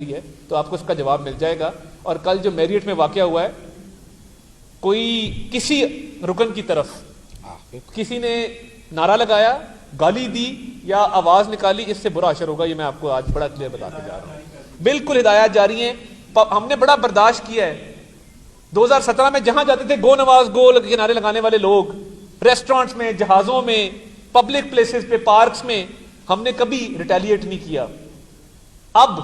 ہے تو آپ کو اس کا جواب مل جائے گا۔ اور کل جو میریٹ میں واقعہ ہوا ہے، کوئی کسی رکن کی طرف کسی نے نعرہ لگایا، گالی دی یا آواز نکالی، اس سے برا اثر ہوگا۔ یہ میں آپ کو آج بڑا کلیئر بتا کے جا رہا ہوں۔ بالکل ہدایات جاری ہیں، ہم نے بڑا برداشت کیا ہے۔ 2017 میں جہاں جاتے تھے گو نواز گو کے نعرے لگانے والے لوگ، ریسٹورانٹس میں، جہازوں میں، پبلک پلیسز پہ، پارکس میں، ہم نے کبھی ریٹیلیٹ نہیں کیا۔ اب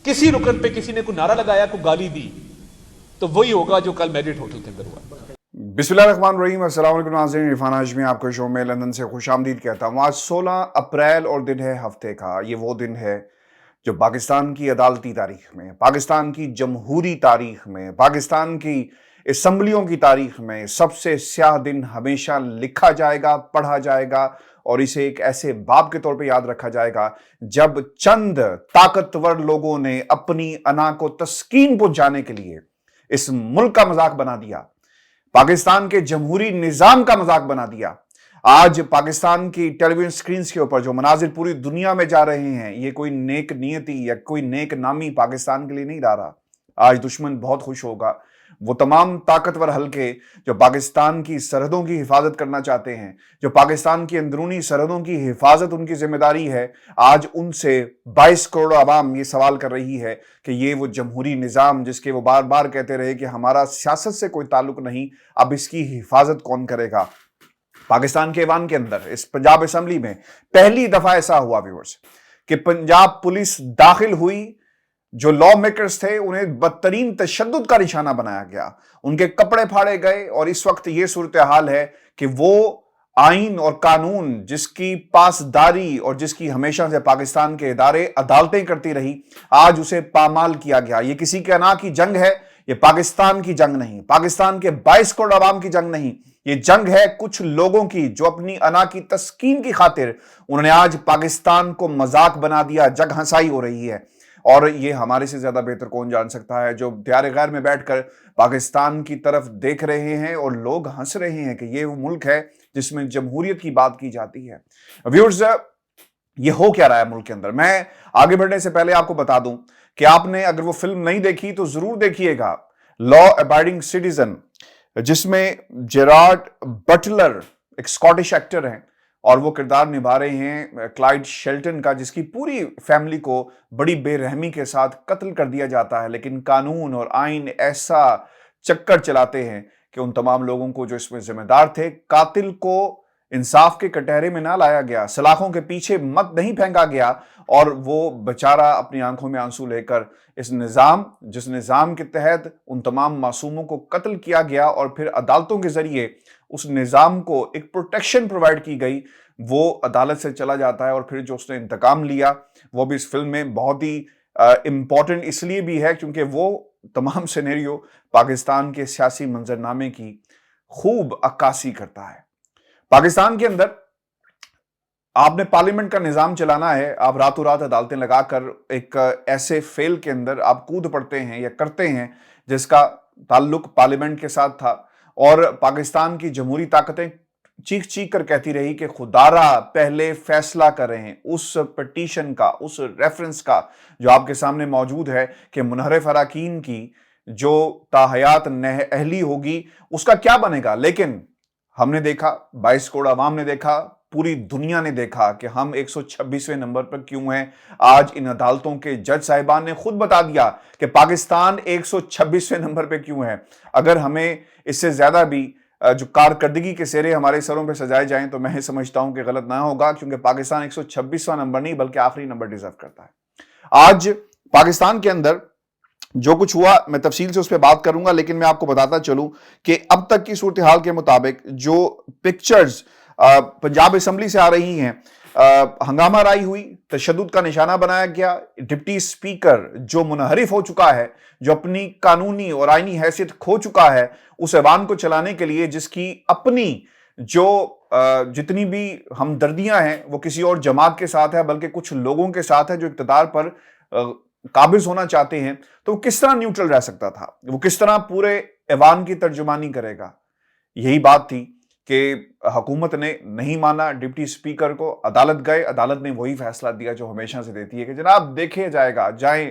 کسی رکن پہ کسی نے کوئی نعرہ لگایا، کوئی گالی دی، تو وہی ہوگا جو کل میریٹ ہوٹل کے اندر ہوا۔ بسم اللہ الرحمن الرحیم۔ السلام علیکم ناظرین، عرفان ہاشمی آپ کو شو میں لندن سے خوش آمدید کہتا ہوں۔ آج 16 اپریل اور دن ہے ہفتے کا۔ یہ وہ دن ہے جو پاکستان کی عدالتی تاریخ میں، پاکستان کی جمہوری تاریخ میں، پاکستان کی اسمبلیوں کی تاریخ میں سب سے سیاہ دن ہمیشہ لکھا جائے گا، پڑھا جائے گا، اور اسے ایک ایسے باب کے طور پہ یاد رکھا جائے گا جب چند طاقتور لوگوں نے اپنی انا کو تسکین پہنچانے کے لیے اس ملک کا مذاق بنا دیا، پاکستان کے جمہوری نظام کا مذاق بنا دیا۔ آج پاکستان کی ٹیلی ویژن سکرینز کے اوپر جو مناظر پوری دنیا میں جا رہے ہیں، یہ کوئی نیک نیتی یا کوئی نیک نامی پاکستان کے لیے نہیں لا رہا۔ آج دشمن بہت خوش ہوگا۔ وہ تمام طاقتور حلقے جو پاکستان کی سرحدوں کی حفاظت کرنا چاہتے ہیں، جو پاکستان کی اندرونی سرحدوں کی حفاظت ان کی ذمہ داری ہے، آج ان سے 22 کروڑ عوام یہ سوال کر رہی ہے کہ یہ وہ جمہوری نظام جس کے وہ بار بار کہتے رہے کہ ہمارا سیاست سے کوئی تعلق نہیں، اب اس کی حفاظت کون کرے گا؟ پاکستان کے ایوان کے اندر اس پنجاب اسمبلی میں پہلی دفعہ ایسا ہوا ویورز کہ پنجاب پولیس داخل ہوئی، جو لا میکرز تھے انہیں بدترین تشدد کا نشانہ بنایا گیا، ان کے کپڑے پھاڑے گئے، اور اس وقت یہ صورتحال ہے کہ وہ آئین اور قانون جس کی پاسداری اور جس کی ہمیشہ سے پاکستان کے ادارے عدالتیں کرتی رہی، آج اسے پامال کیا گیا۔ یہ کسی کے انا کی جنگ ہے، یہ پاکستان کی جنگ نہیں، پاکستان کے 22 کروڑ عوام کی جنگ نہیں، یہ جنگ ہے کچھ لوگوں کی جو اپنی انا کی تسکین کی خاطر انہوں نے آج پاکستان کو مذاق بنا دیا۔ جگ ہنسائی ہو رہی ہے، اور یہ ہمارے سے زیادہ بہتر کون جان سکتا ہے جو دیار غیر میں بیٹھ کر پاکستان کی طرف دیکھ رہے ہیں اور لوگ ہنس رہے ہیں کہ یہ وہ ملک ہے جس میں جمہوریت کی بات کی جاتی ہے۔ ویورز، یہ ہو کیا رہا ہے ملک کے اندر؟ میں آگے بڑھنے سے پہلے آپ کو بتا دوں کہ آپ نے اگر وہ فلم نہیں دیکھی تو ضرور دیکھیے گا، لا ابائڈنگ سٹیزن، جس میں جیرارڈ بٹلر ایک اسکاٹش ایکٹر ہیں اور وہ کردار نبھا رہے ہیں کلائڈ شیلٹن کا، جس کی پوری فیملی کو بڑی بے رحمی کے ساتھ قتل کر دیا جاتا ہے، لیکن قانون اور آئین ایسا چکر چلاتے ہیں کہ ان تمام لوگوں کو جو اس میں ذمہ دار تھے، قاتل کو انصاف کے کٹہرے میں نہ لایا گیا، سلاخوں کے پیچھے مت نہیں پھینکا گیا، اور وہ بیچارہ اپنی آنکھوں میں آنسو لے کر اس نظام جس نظام کے تحت ان تمام معصوموں کو قتل کیا گیا اور پھر عدالتوں کے ذریعے اس نظام کو ایک پروٹیکشن پرووائڈ کی گئی، وہ عدالت سے چلا جاتا ہے، اور پھر جو اس نے انتقام لیا وہ بھی اس فلم میں بہت ہی امپورٹنٹ اس لیے بھی ہے کیونکہ وہ تمام سینیریو پاکستان کے سیاسی منظرنامے کی خوب عکاسی کرتا ہے۔ پاکستان کے اندر آپ نے پارلیمنٹ کا نظام چلانا ہے، آپ راتوں رات عدالتیں لگا کر ایک ایسے فیل کے اندر آپ کود پڑتے ہیں یا کرتے ہیں جس کا تعلق پارلیمنٹ کے ساتھ تھا، اور پاکستان کی جمہوری طاقتیں چیخ چیخ کر کہتی رہی کہ خدارا پہلے فیصلہ کریں اس پٹیشن کا، اس ریفرنس کا جو آپ کے سامنے موجود ہے کہ منحرف اراکین کی جو تاحیات اہلی ہوگی اس کا کیا بنے گا۔ لیکن ہم نے دیکھا، 22 کروڑ عوام نے دیکھا، پوری دنیا نے دیکھا کہ ہم 126ویں نمبر پر کیوں ہیں۔ آج ان عدالتوں کے جج صاحبان نے خود بتا دیا کہ پاکستان 126ویں نمبر پہ کیوں ہے۔ اگر ہمیں اس سے زیادہ بھی جو کارکردگی کے سہرے ہمارے سروں پہ سجائے جائیں تو میں سمجھتا ہوں کہ غلط نہ ہوگا، کیونکہ پاکستان 126واں نمبر نہیں بلکہ آخری نمبر ڈیزرو کرتا ہے۔ آج پاکستان کے اندر جو کچھ ہوا میں تفصیل سے اس پہ بات کروں گا، لیکن میں آپ کو بتاتا چلوں کہ اب تک کی صورتحال کے مطابق جو پکچرز پنجاب اسمبلی سے آ رہی ہیں، ہنگامہ رائی ہوئی، تشدد کا نشانہ بنایا گیا، ڈپٹی سپیکر جو منحرف ہو چکا ہے، جو اپنی قانونی اور آئینی حیثیت کھو چکا ہے، اس ایوان کو چلانے کے لیے جس کی اپنی جو جتنی بھی ہمدردیاں ہیں وہ کسی اور جماعت کے ساتھ ہے بلکہ کچھ لوگوں کے ساتھ ہے جو اقتدار پر قابض ہونا چاہتے ہیں، تو وہ کس طرح نیوٹرل رہ سکتا تھا؟ وہ کس طرح پورے ایوان کی ترجمانی کرے گا؟ یہی بات تھی کہ حکومت نے نہیں مانا ڈپٹی سپیکر کو، عدالت گئے، عدالت نے وہی فیصلہ دیا جو ہمیشہ سے دیتی ہے کہ جناب دیکھے جائے گا، جائیں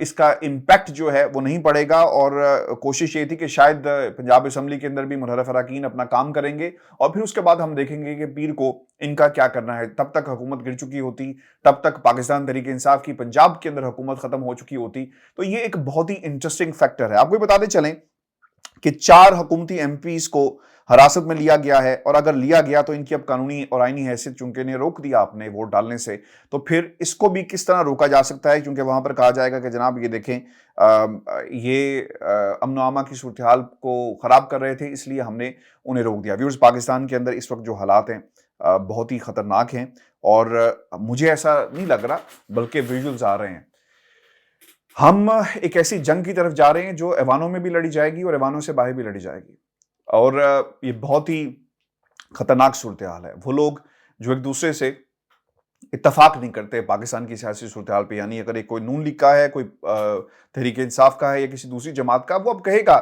اس کا امپیکٹ جو ہے وہ نہیں پڑے گا، اور کوشش یہ تھی کہ شاید پنجاب اسمبلی کے اندر بھی متحرف اراکین اپنا کام کریں گے، اور پھر اس کے بعد ہم دیکھیں گے کہ پیر کو ان کا کیا کرنا ہے۔ تب تک حکومت گر چکی ہوتی، تب تک پاکستان تحریک انصاف کی پنجاب کے اندر حکومت ختم ہو چکی ہوتی۔ تو یہ ایک بہت ہی انٹرسٹنگ فیکٹر ہے۔ آپ کو بتاتے چلیں کہ 4 حکومتی ایم پیز کو حراست میں لیا گیا ہے، اور اگر لیا گیا تو ان کی اب قانونی اور آئینی حیثیت چونکہ انہیں روک دیا آپ نے ووٹ ڈالنے سے، تو پھر اس کو بھی کس طرح روکا جا سکتا ہے، کیونکہ وہاں پر کہا جائے گا کہ جناب یہ دیکھیں یہ امن و امان کی صورتحال کو خراب کر رہے تھے، اس لیے ہم نے انہیں روک دیا۔ ویورز، پاکستان کے اندر اس وقت جو حالات ہیں بہت ہی خطرناک ہیں، اور مجھے ایسا نہیں لگ رہا بلکہ ویژولز آ رہے ہیں۔ ہم ایک ایسی جنگ کی طرف جا رہے ہیں جو ایوانوں میں بھی لڑی جائے گی اور ایوانوں سے باہر بھی لڑی جائے گی، اور یہ بہت ہی خطرناک صورتحال ہے۔ وہ لوگ جو ایک دوسرے سے اتفاق نہیں کرتے پاکستان کی سیاسی صورتحال پہ، یعنی اگر ایک کوئی نون لیگ کا ہے، کوئی تحریک انصاف کا ہے یا کسی دوسری جماعت کا، وہ اب کہے گا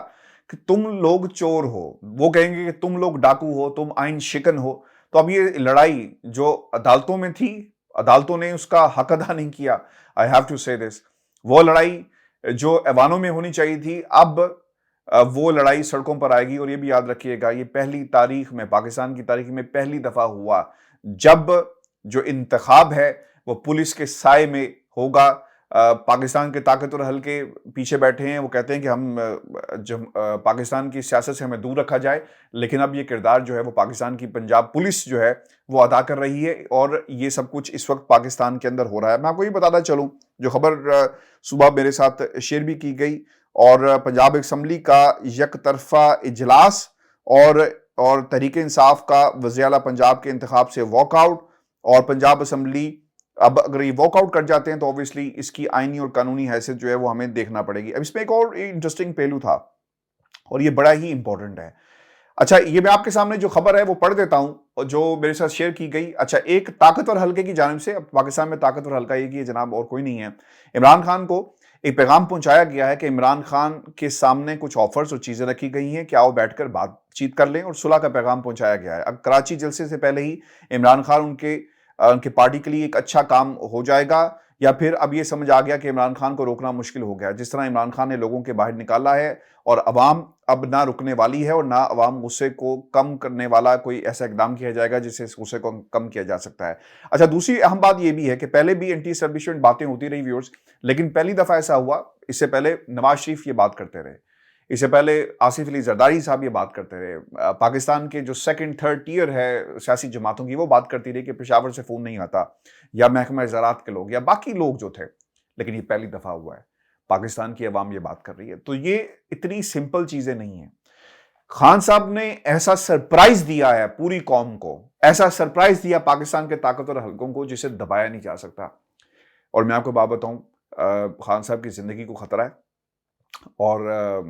کہ تم لوگ چور ہو، وہ کہیں گے کہ تم لوگ ڈاکو ہو، تم آئین شکن ہو۔ تو اب یہ لڑائی جو عدالتوں میں تھی، عدالتوں نے اس کا حق ادا نہیں کیا، I have to say this۔ وہ لڑائی جو ایوانوں میں ہونی چاہیے تھی، اب وہ لڑائی سڑکوں پر آئے گی۔ اور یہ بھی یاد رکھیے گا، یہ پہلی تاریخ میں، پاکستان کی تاریخ میں پہلی دفعہ ہوا جب جو انتخاب ہے وہ پولیس کے سائے میں ہوگا۔ پاکستان کے طاقتور حلقے پیچھے بیٹھے ہیں، وہ کہتے ہیں کہ ہم پاکستان کی سیاست سے ہمیں دور رکھا جائے، لیکن اب یہ کردار جو ہے وہ پاکستان کی پنجاب پولیس جو ہے وہ ادا کر رہی ہے، اور یہ سب کچھ اس وقت پاکستان کے اندر ہو رہا ہے۔ میں آپ کو یہ بتاتا چلوں، جو خبر صبح میرے ساتھ شیئر بھی کی گئی، اور پنجاب اسمبلی کا یک طرفہ اجلاس اور تحریک انصاف کا وزیر اعلیٰ پنجاب کے انتخاب سے واک آؤٹ، اور پنجاب اسمبلی اب اگر یہ واک آؤٹ کر جاتے ہیں تو اوبویسلی اس کی آئینی اور قانونی حیثیت جو ہے وہ ہمیں دیکھنا پڑے گی۔ اب اس میں ایک اور انٹرسٹنگ پہلو تھا، اور یہ بڑا ہی امپورٹنٹ ہے۔ اچھا، یہ میں آپ کے سامنے جو خبر ہے وہ پڑھ دیتا ہوں جو میرے ساتھ شیئر کی گئی۔ اچھا، ایک طاقتور حلقے کی جانب سے، اب پاکستان میں طاقتور حلقہ ایک ہی ہے جناب، اور کوئی نہیں ہے، عمران خان کو ایک پیغام پہنچایا گیا ہے کہ عمران خان کے سامنے کچھ آفرز اور چیزیں رکھی گئی ہیں کہ آؤ بیٹھ کر بات چیت کر لیں، اور صلح کا پیغام پہنچایا گیا ہے۔ اب کراچی جلسے سے پہلے ہی عمران خان ان کے پارٹی کے لیے ایک اچھا کام ہو جائے گا، یا پھر اب یہ سمجھ آ گیا کہ عمران خان کو روکنا مشکل ہو گیا۔ جس طرح عمران خان نے لوگوں کے باہر نکالا ہے، اور عوام اب نہ رکنے والی ہے، اور نہ عوام غصے کو کم کرنے والا کوئی ایسا اقدام کیا جائے گا جس سے اس غصے کو کم کیا جا سکتا ہے۔ اچھا، دوسری اہم بات یہ بھی ہے کہ پہلے بھی اینٹی اسٹیبلشمنٹ باتیں ہوتی رہی ویورز، لیکن پہلی دفعہ ایسا ہوا، اس سے پہلے نواز شریف یہ بات کرتے رہے، اس سے پہلے آصف علی زرداری صاحب یہ بات کرتے رہے، پاکستان کے جو سیکنڈ تھرڈ ٹیئر ہے سیاسی جماعتوں کی وہ بات کرتی رہی کہ پشاور سے فون نہیں آتا، یا محکمہ زراعت کے لوگ یا باقی لوگ جو تھے، لیکن یہ پہلی دفعہ ہوا ہے پاکستان کی عوام یہ بات کر رہی ہے۔ تو یہ اتنی سمپل چیزیں نہیں ہیں۔ خان صاحب نے ایسا سرپرائز دیا ہے پوری قوم کو، ایسا سرپرائز دیا پاکستان کے طاقتور حلقوں کو جسے دبایا نہیں جا سکتا۔ اور میں آپ کو بات بتاؤں، خان صاحب کی زندگی کو خطرہ ہے، اور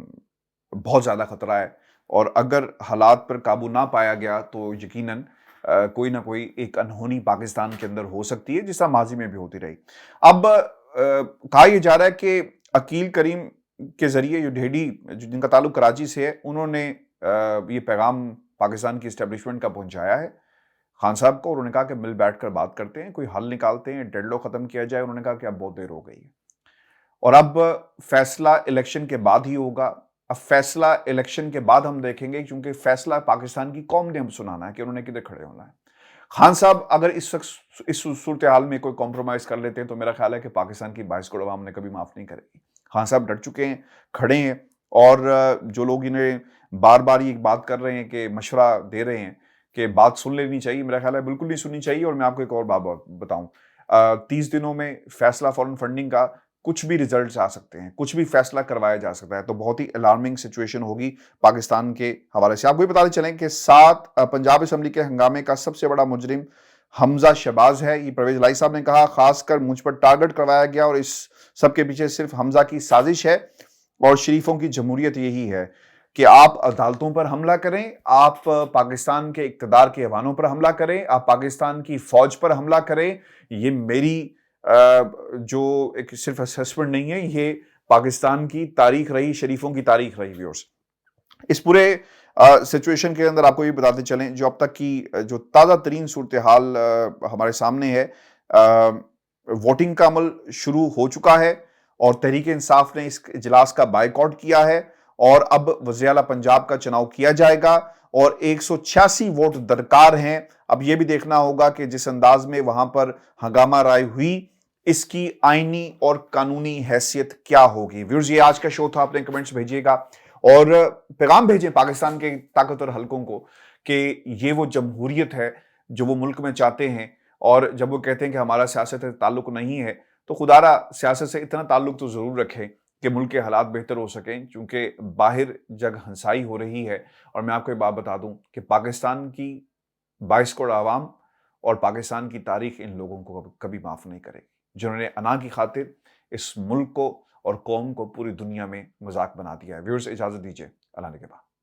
بہت زیادہ خطرہ ہے، اور اگر حالات پر قابو نہ پایا گیا تو یقیناً کوئی نہ کوئی ایک انہونی پاکستان کے اندر ہو سکتی ہے، جس طرح ماضی میں بھی ہوتی رہی۔ اب کہا یہ جا رہا ہے کہ عقیل کریم کے ذریعے جو ڈھیڈی جن کا تعلق کراچی سے ہے، انہوں نے یہ پیغام پاکستان کی اسٹیبلشمنٹ کا پہنچایا ہے خان صاحب کو، اور انہوں نے کہا کہ مل بیٹھ کر بات کرتے ہیں، کوئی حل نکالتے ہیں، ڈیڈ لاک ختم کیا جائے۔ انہوں نے کہا کہ اب بہت دیر ہو گئی ہے، اور اب فیصلہ الیکشن کے بعد ہی ہوگا۔ اب فیصلہ الیکشن کے بعد ہم دیکھیں گے، کیونکہ فیصلہ پاکستان کی قوم نے ہم سنانا ہے کہ انہوں نے کدھر کھڑے ہونا ہے۔ خان صاحب اگر اس صورتحال میں کوئی کمپرومائز کر لیتے ہیں تو میرا خیال ہے کہ پاکستان کی 22 کروڑ عوام نے کبھی معاف نہیں کرے گی۔ خان صاحب ڈٹ چکے ہیں، کھڑے ہیں، اور جو لوگ انہیں بار بار یہ بات کر رہے ہیں کہ مشورہ دے رہے ہیں کہ بات سن لینی چاہیے، میرا خیال ہے بالکل نہیں سننی چاہیے۔ اور میں آپ کو ایک اور بات بتاؤں، 30 دنوں میں فیصلہ فورن فنڈنگ کا کچھ بھی ریزلٹس آ سکتے ہیں، کچھ بھی فیصلہ کروایا جا سکتا ہے، تو بہت ہی الارمنگ سچویشن ہوگی پاکستان کے حوالے سے۔ آپ کو یہ بتاتے چلیں کہ 7 پنجاب اسمبلی کے ہنگامے کا سب سے بڑا مجرم حمزہ شہباز ہے، یہ پرویز الہی صاحب نے کہا، خاص کر مجھ پر ٹارگٹ کروایا گیا، اور اس سب کے پیچھے صرف حمزہ کی سازش ہے، اور شریفوں کی جمہوریت یہی ہے کہ آپ عدالتوں پر حملہ کریں، آپ پاکستان کے اقتدار کے ایوانوں پر حملہ کریں، آپ پاکستان کی فوج پر حملہ کریں۔ یہ میری جو ایک صرف اسسمنٹ نہیں ہے، یہ پاکستان کی تاریخ رہی، شریفوں کی تاریخ رہی ویورز۔ اس پورے سچویشن کے اندر آپ کو یہ بتاتے چلیں، جو اب تک کی جو تازہ ترین صورتحال ہمارے سامنے ہے، ووٹنگ کا عمل شروع ہو چکا ہے، اور تحریک انصاف نے اس اجلاس کا بائیکاٹ کیا ہے اور اب وزیر اعلیٰ پنجاب کا چناؤ کیا جائے گا اور 186 ووٹ درکار ہیں۔ اب یہ بھی دیکھنا ہوگا کہ جس انداز میں وہاں پر ہنگامہ رائے ہوئی اس کی آئینی اور قانونی حیثیت کیا ہوگی۔ ویورز، یہ آج کا شو تھا، اپنے کمنٹس بھیجیے گا اور پیغام بھیجیں پاکستان کے طاقتور حلقوں کو کہ یہ وہ جمہوریت ہے جو وہ ملک میں چاہتے ہیں، اور جب وہ کہتے ہیں کہ ہمارا سیاست سے تعلق نہیں ہے تو خدا را سیاست سے اتنا تعلق تو ضرور رکھیں کہ ملک کے حالات بہتر ہو سکیں، کیونکہ باہر جگ ہنسائی ہو رہی ہے۔ اور میں آپ کو ایک بات بتا دوں کہ پاکستان کی 22 کروڑ عوام اور پاکستان کی تاریخ ان لوگوں کو کبھی معاف نہیں کرے گی جنہوں نے انا کی خاطر اس ملک کو اور قوم کو پوری دنیا میں مذاق بنا دیا ہے۔ ویورز، اجازت دیجیے، اللہ نے کے بعد۔